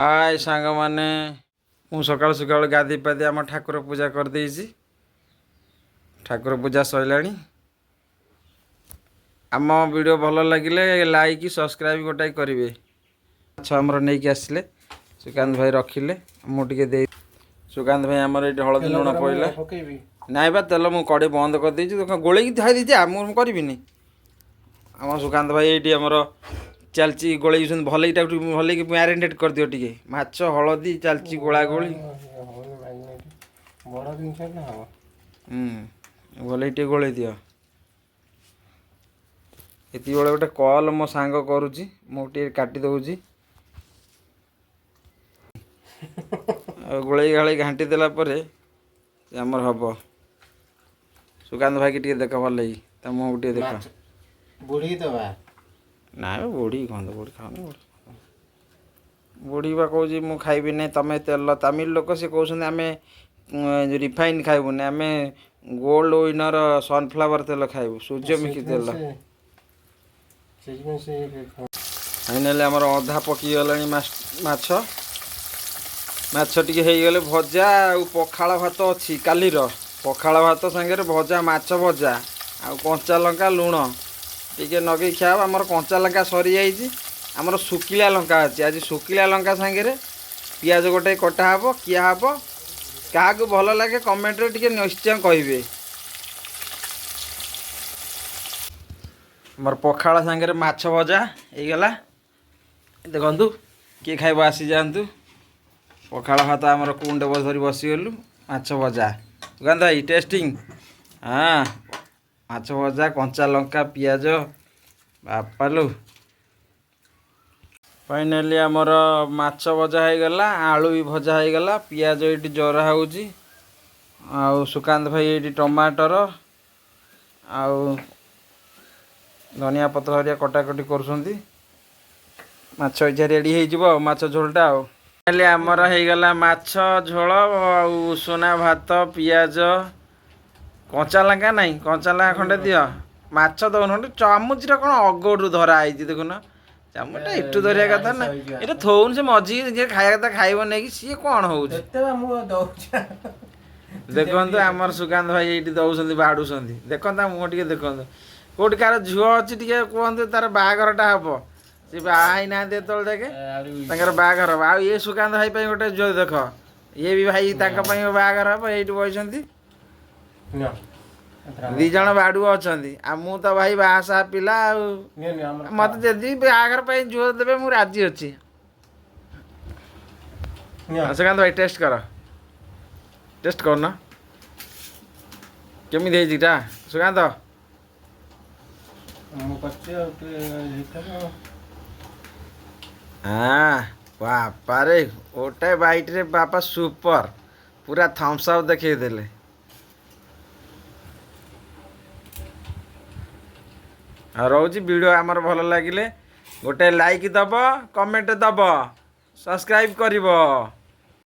हाय सांग माने मु सकाल सकाल गाधी पाधी आम ठाकुर पूजा कर देइछि। ठाकुर पूजा सइलाणी। आम वीडियो भल लगिले लाइक सब्सक्राइब गोटाई करेंगे। अच्छा आमर नहीं आसिले सुकांत भाई रखिले मुझे दे सुकांत भाई आमर ये हलदी लुण पड़ला नाई बा तेल मु कड़े बंद कर देछि गोले धाई दीजिए मुझे करी आम सुकांत भाई ये आमर चलची गोले भल भल मैरिनेट कर दियो टे माछ हलदी चलची गोला गोली भल टे गोले दियो। इति बेले गोटे कॉल मो सांग करुची मुझे काटी दउची गोले गाले घाटी देला परे आमर हम सुकांत भाई की देख भल मुँह टे देख बुढ़ी दबा ना बुढ़ी कौन बुढ़ी खाओ बुढ़ी बा कौच मु खाइबी ना तुम तेल तमिल लोक से कहते आम रिफाइन खाइबुनि आम गोल्ड विनर सनफ्लावर तेल खाइबु सूर्यमुखी तेल फाइनाली आमर अधा पकी गला माछ माछ टी गले भजा आ पखाड़ भात अच्छी कालीर पखाड़ भात सांगे भजा माछ भजा आ कंचा लंका लुण टे नगे खाब आमर कंचा लंका सरी जाइए आमर सुखिला लंका अच्छी आज सुखिला लंका सांगे पियाज गोटे कटा हे किया हे क्या भल लगे कमेंट रे निश्चय कहे। मोर पखाड़ सांगे माछ भजा होगला देखु किए खाइब आसी जातु पखाड़ भात आमर कुंडे धरी बसीगलु माछ भजा सुकांत भाई टेस्टिंग हाँ माछ भजा कंचा लंका पियाज बापालु फाइनाली आमर माछ भजा होगला आलू भी भजा होगला पियाज ये जरा होची आउ सुकांत भाई ये टमाटर आउ धनिया पत्र हरिया कटाकटी करुँच माछ इच्छा रेडी हो माछ झोलटा आमर होगला माछ झोल उसना भात पियाज कंचा लंका नहीं कंचा लंका खंडे दियो माछ दौन चामुच कौन अगड़ू धराई देखुन चामुचा इटू धरिया कथा ना ये थोन से मझी जी खाया कथा खाइब नहीं सी कौन हो देखते आमर सुकांत भाई ये दौरान बाड़ुंट देखता मुझे देखते कौट कार झुओ अच्छी टे कहते तार बाघरटा हम सी बाई ना जो देखे बाघर हम आए सुकांत भाई गोटे झुओ देख ये भी भाई बाघर हम ये बसती दीज बाड़ू अच्छा मु तो भाई बासा पिला मत जदि बाघर झुओ देवे मुझे राजी अच्छी सुकांत भाई टेस्ट करना केमी सुकांत हाँ बापा रे गोटे बाइट रे बापा सुपर पूरा थम्स अप देखे देले रोची वीडियो आमर भल लगिले गोटे लाइक दब कमेंट दब सब्सक्राइब करिवो।